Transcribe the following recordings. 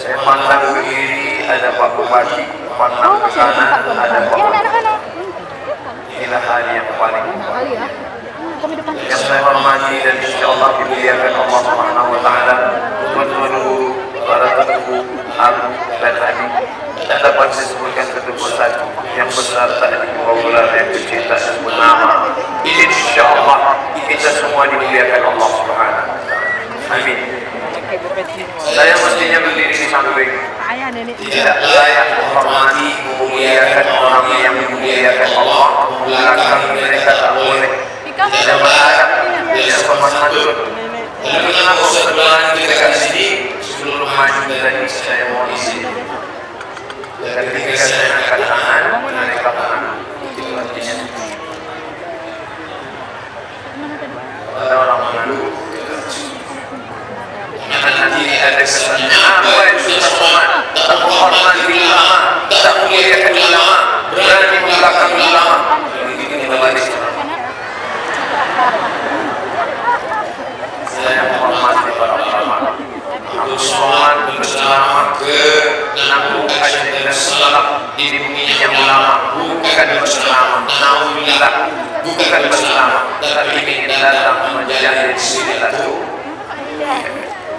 Saya pandang ke kiri ada Pak Bupati, pandang ke kanan ada Pak Wali. Inilah hal yang paling yang saya hormati dan insya Allah dimuliakan Allah Subhanahu Wa Taala. Tuan-tuanku, para temanku, aku dan adik, tak dapat saya sebutkan ketebusan yang besar tadi populer yang kecil tak sebut nama. Insya Allah kita semua dimuliakan Allah Subhanahu Wa Taala. Amin. Saya mestinya berdiri di samping, tidak layak menghormati, memuliakan orang yang memuliakan Allah. Belakang mereka tak boleh. Saya berharap tidak bermaksud. Lalu kenapa setelah mereka sini sebelum maju tadi saya mohon izin. Dan ketika saya angkat tangan mereka menang. Itu artinya. Ada orang mengaku. Nanti ada kesannya apa itu terhormat, tak menghormati ulama, tak memuliakan ulama, berani membelakang ulama. Begitu kita balik. Saya menghormati para ulama. Aku sholat bersama ke Nabu Haji dan Salam di bumi yang ulama, bukan bersama. Nauzubillah, bukan bersama, tapi ingin datang menjadi silatu.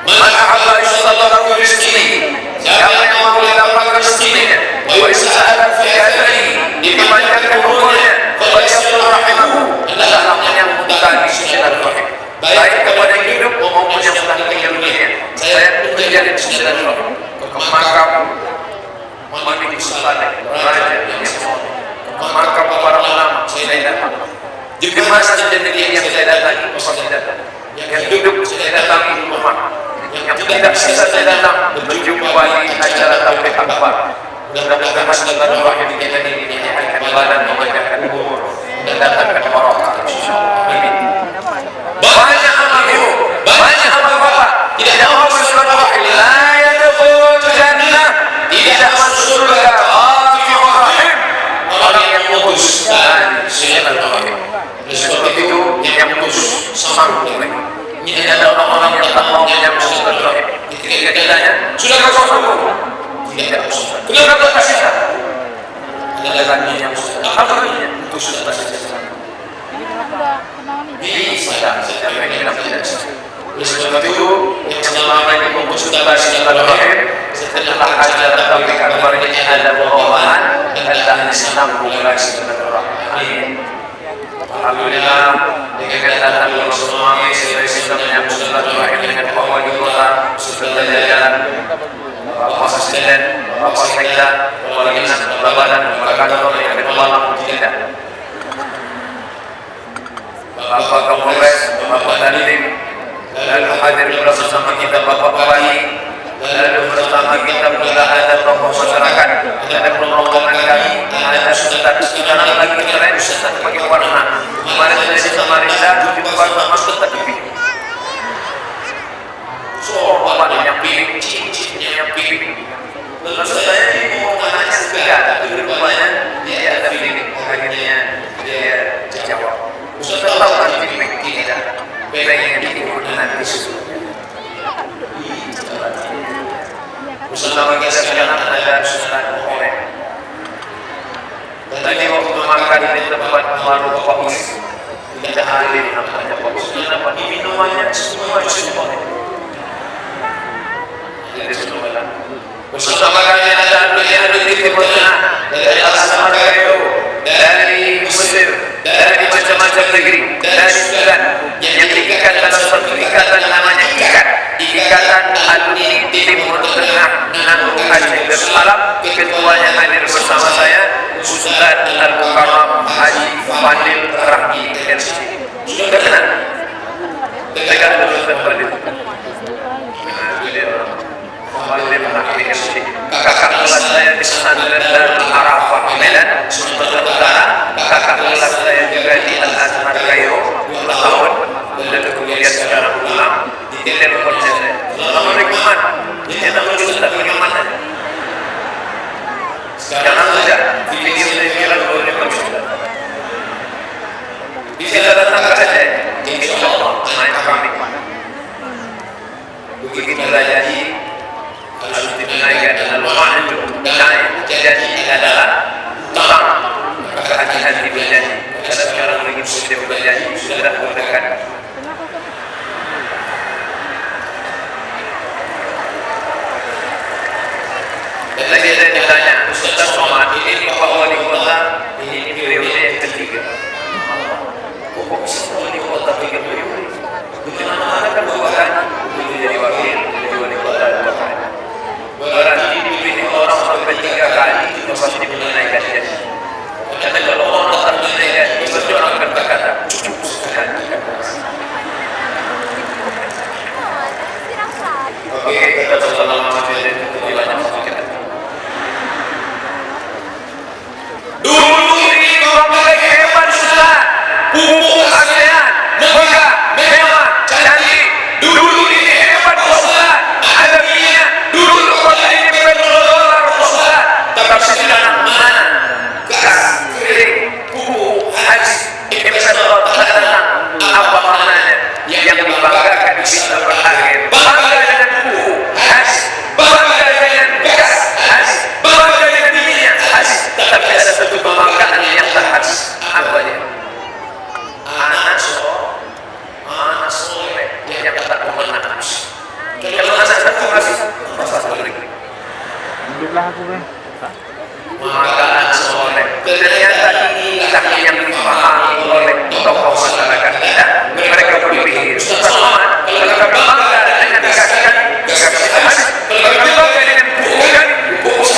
Man ahabba istadarahu fi rizqihi, siapa yang mau mendapatkan rezekinya, wa yus'ala fi ajrihi, dipanjangkan umurnya, wa yasir rahimahu, adalah menyambut tali silaturahim, baik kepada yang hidup maupun yang sudah meninggal dunia. Saya menjadi silaturahim ke makam Malik Saleh, raja yang soleh, ke makam para ulama saya datang. Di mana saja negeri yang saya datangi, saya datang. Yang hidup saya datangi di rumah. Yang tidak bisa saya datang menjumpai acara Tauhid Akbar. Mudah-mudahan silaturahim kita ini menyehatkan badan, memanjangkan umur, mendatangkan barokah. Amin. Banyak amal ibu, banyak amal bapak, tidak mau bersilaturahim, la yadkhulul jannah, tidak masuk surga. Qati'ur rahim, orang yang putus dan silaturahim. Seperti itu yang putus sambung lagi. Ini ada orang-orang yang tak mau menyambung silaturahim. Ketika ditanya, sudah kau sambung? Tidak. Kenapa tak sisa? Ada lagi yang susah. Apa artinya? Itu susah sisa. Bisa. Siapa yang tidak bisa? Oleh sebab itu, yang selama ini memutuskan silaturahim, setelah acara Tauhid Akbar ini ada perubahan, adalah sambung lagi silaturahim. Amin. Alhamdulillah, dengan datang Rasulullah saya bisa menyambung silaturahim dengan Pak Wali Kota, serta jajaran Bapak Presiden, Bapak Sekda, Kepala Dinas, Kepala Badan, Kepala Kantor yang berkepala tidak. Bapak Kapolres, Bapak Dandim, lalu hadir bersama kita Bapak Bupati, lalu bersama kita pula ada tokoh masyarakat, ada rombongan kami, ada Ustaz. Sekarang lagi keren Ustaz pakai warna. Kemarin saya di Samarinda, di warna masuk tadi. Soalnya yang pilih, cincinnya yang pilih. Lalu saya mau menanya enggak, rupanya dia ada pilih. Akhirnya dia jawab. Ustaz tahu kan pilih tidak? Pengen diikut nanti susunya. Bersama kita sekarang ada Ustaz Oleh. Tadi waktu makan di tempat warung Pak Us, kita hadir namanya Pak Us. Kenapa? Minumannya semua Oleh. Jadi semua. Bersama kami ada Abdul di Timur Tengah, dari Al-Azhar Kairo, dari Mesir, dari macam-macam negeri, dari Sudan, yang diikat dalam satu ikatan namanya Ikatan Alumni Timur Tengah Nanggung Aceh Darussalam. Ketuanya hadir bersama saya Ustaz Al-Mukarram Haji Fadil Rahmi LC. Sudah kenal? Dekat Ustaz Fadil. Fadil Rahmi LC. Kakak kelas saya di pesantren Darul Arafah Medan, Sumatera Utara. Kakak kelas saya juga di Al-Azhar Kairo 2 tahun. Dan kemudian sekarang pulang di teleponnya saya. Assalamualaikum man. Dia tak boleh Ustaz bagaimana? Sekarang saja video saya viral oleh Ustaz. Bisa datang ke Aceh, insya Allah main kami. Begitu belajar harus menunaikan al-wa'du dan janji adalah terang. Maka hati-hati berjanji. Karena sekarang lagi musim berjanji sudah mendekat. Dan lagi saya ditanya, Ustaz Somad, ini Pak Wali Kota, ini periode yang ketiga. Kok bisa Wali Kota 3 periode? Bagaimana kan 2 kali? Dulu jadi wakil, jadi Wali Kota 2 kali. Berarti dipilih orang sampai 3 kali, itu pasti menunaikan janji. Karena kalau orang tak menunaikan janji, pasti orang akan berkata, cukup sekali. Oke, kita selama di banyak kita. Dulu ini komplek hebat susah, pupuk ASEAN, megah, mewah, cantik. Dulu ini hebat susah, ada minyak. Dulu kota ini petrodolar susah, tapi sekarang mana? Gas, kering, pupuk, habis, investor datang. Apa maknanya? Yang dibanggakan bisa berharga. Bangga dengan pupuk, habis. Bangga dengan gas, habis. Bangga dengan minyak, habis. Tapi ada satu kebanggaan yang tak habis. Apa dia? Anak soleh yang tak pernah habis. Kalau anak satu habis, apa satu lagi? Maka anak soleh ternyata inilah yang dipahami oleh tokoh masyarakat kita. Mereka berpikir, Ustaz Somad, kalau kami bangga dengan dikasihkan, habis. Kalau kami bangga dengan pupuk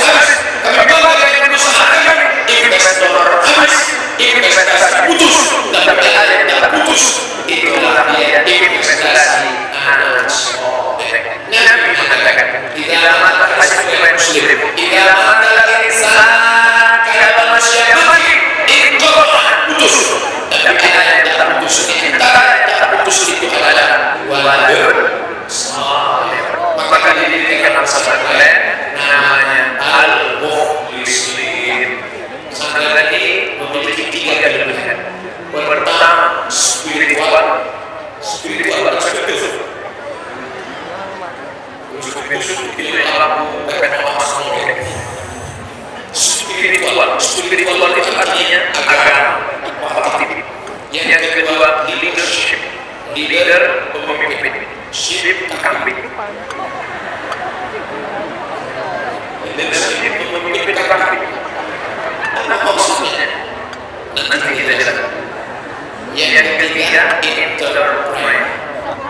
habis. Kami bangga dengan usaha kami, investor habis, investasi putus, tapi ada yang tak putus. Itulah dia investasi anak soleh. Nabi mengatakan, idza mata hadis muslim, idza mata al-insan kalau manusia mati, itu putus. Tapi ada yang tak putus. Antara yang tak putus itu adalah waladun saleh. Maka didirikan pesantren namanya Al-Mukhlisin. Pesantren ini memiliki 3 kelebihan. Pertama, spiritual. Spiritual itu yang lampu spiritual itu artinya agama positif. Yang kedua, leadership. Leader pemimpin, ship kambing. Leadership pemimpin kambing. Apa maksudnya? Nanti kita jelaskan. Yang ketiga, entrepreneur.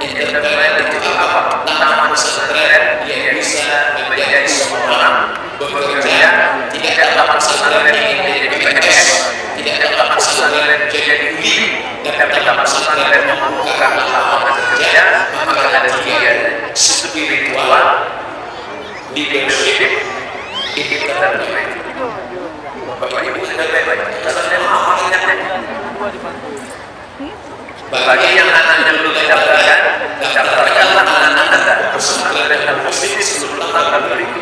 Entrepreneur itu apa? Nama pesantren yang bisa menjadi semua orang bekerja. Tidak dapat pesantren ini menjadi PNS, tidak dapat pesantren menjadi uli, tidak dapat pesantren membuka lapangan kerja. Maka ada 3: spiritual, leadership, entrepreneur. Bapak Ibu sudah baik-baik. Kalau saya mau ingatkan, bagi yang anaknya belum didaftarkan, daftarkanlah anak Anda pesantren Al-Mukhlisin sebelum tanggal berikut.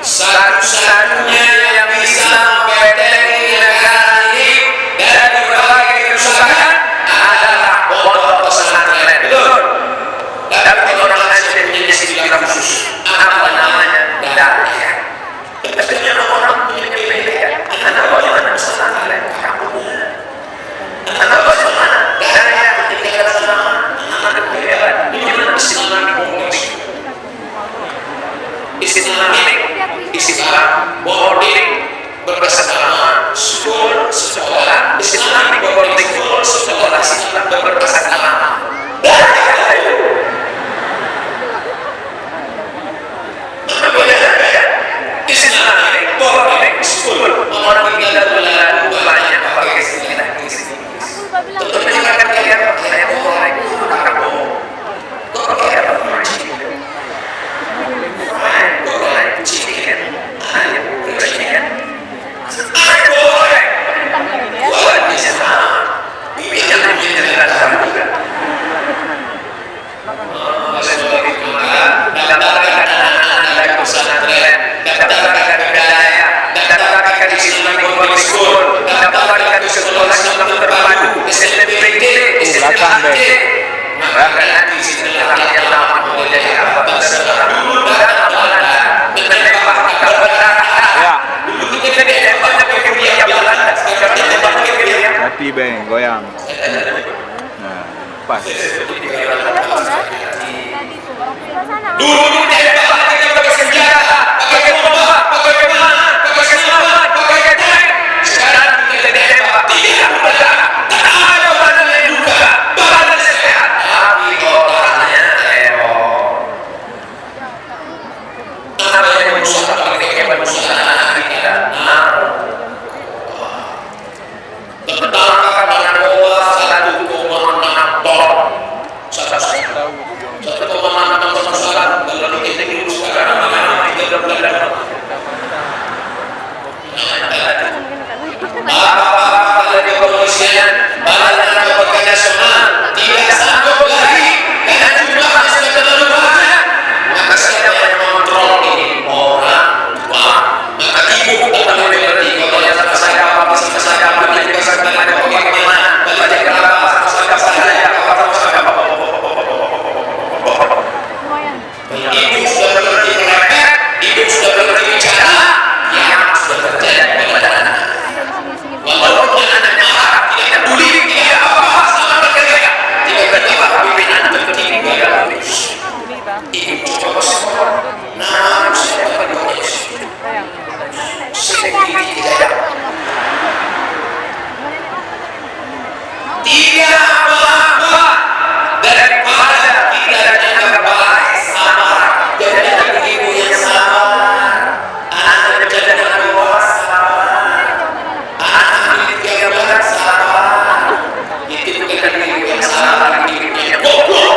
Satu-satunya yang bisa membentengi negara ini dari berbagai kerusakan adalah pondok pesantren. Betul. Tapi orang Aceh punya istilah khusus. Apa namanya? Daya. Tapi orang punya pendidikan. Anak bagaimana pesantren? Anak bagaimana? Daya ketika selama anak hebat. Gimana Islamic boarding? Istilah boarding berpesantren school sekolah. Islamic boarding school sekolah Islam berpesantren. Daya itu. Islamic boarding school. Orang kita belajar banyak pakai istilah Inggris. Tentunya akan lihat saya mulai akan bohong. Chicken, ayam chicken. Ayam goreng. Wah, ini sama. Ini jangan jadi rasa juga. Dulu ditembak kita pakai senjata, pakai tombak, pakai panah, pakai senapan, pakai tank. Sekarang kita ditembak tidak berdarah. Tak ada badan yang luka, badan sehat, tapi otaknya lewat. Kenapa yang berusaha pakai berusaha anak kita? Tentara narkoba 1,6 ton. 1,6 ton salah. Kalau kita dulu sekarang tidak berdarah. Bapak-bapak dari kepolisian, Badan Narkotika Nasional tidak sanggup lagi dengan jumlah yang sudah terlalu banyak. Maka siapa yang mengontrol ini? Orang tua. Maka ibu tak boleh berhenti. Kalau yang saya apa, saya apa, saya bagaimana, baca kenapa, saya apa. Ibu sudah berhenti merepet, ibu sudah berhenti bicara, yang sudah terjadi kepada anak. Walaupun anaknya marah, tidak peduli, tidak apa-apa sama mereka. Tiba-tiba pimpinan tertinggal habis. Ibu coba semua. Nah, saya dapat banyak. Sendiri tidak. Tidak apa-apa daripada kita dianggap baik sama. Jadi ada ibu yang sabar, anak berjalan dengan luas sabar, anak yang benar sabar. Itu bukan ibu yang sabar, ibu yang goblok.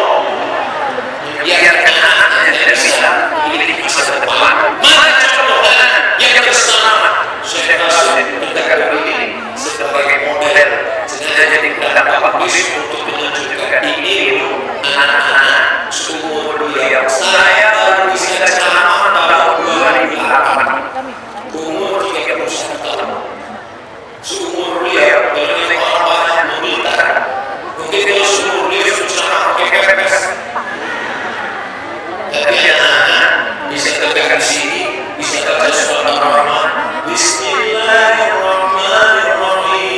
Membiarkan anaknya tidak bisa hidup di masa depan. Mana contoh yang bersama? Saya rasa mendekat ini sebagai model. Sengaja digunakan Bapak Bis untuk menunjukkan ini anak-anak seumur beliau. Saya baru bisa ceramah tahun 2008, umur 31 tahun. Seumur beliau kalau naik orang banyak mobil tarik. Mungkin kalau seumur beliau ceramah pakai kepepes. Tapi anak bisa tegak di sini, bisa baca surat Al-Rahman. Bismillahirrahmanirrahim.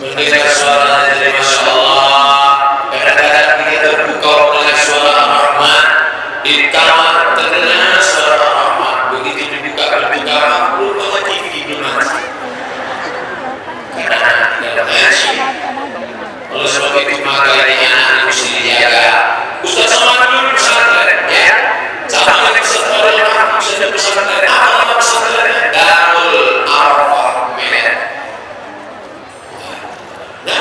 Mendengar suara dari Masya Allah. Kadang-kadang kita terbuka dengan suara Ar-Rahman. Di kamar terdengar suara Ar-Rahman. Begitu dibuka pintu kamar, lupa TV di masjid. Kadang-kadang tidak ada masjid. Oleh sebab itu maka ini anak mesti dijaga. Ustaz sama dulu pesantren, ya. Sama dengan pesantren yang bisa pesantren. Apa pesantren? Darul Arafah Medan. Dan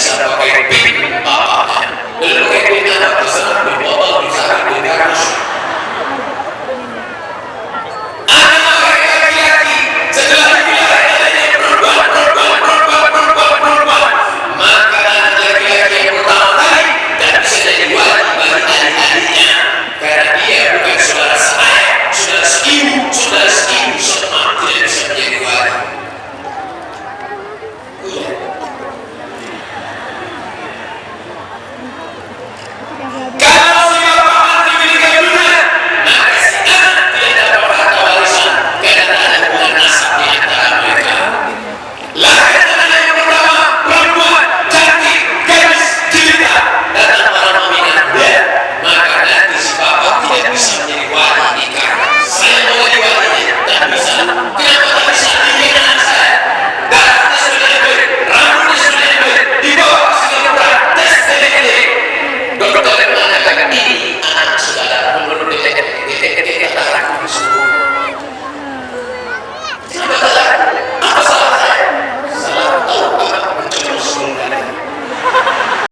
sebagai pimpin bapaknya. Lalu kita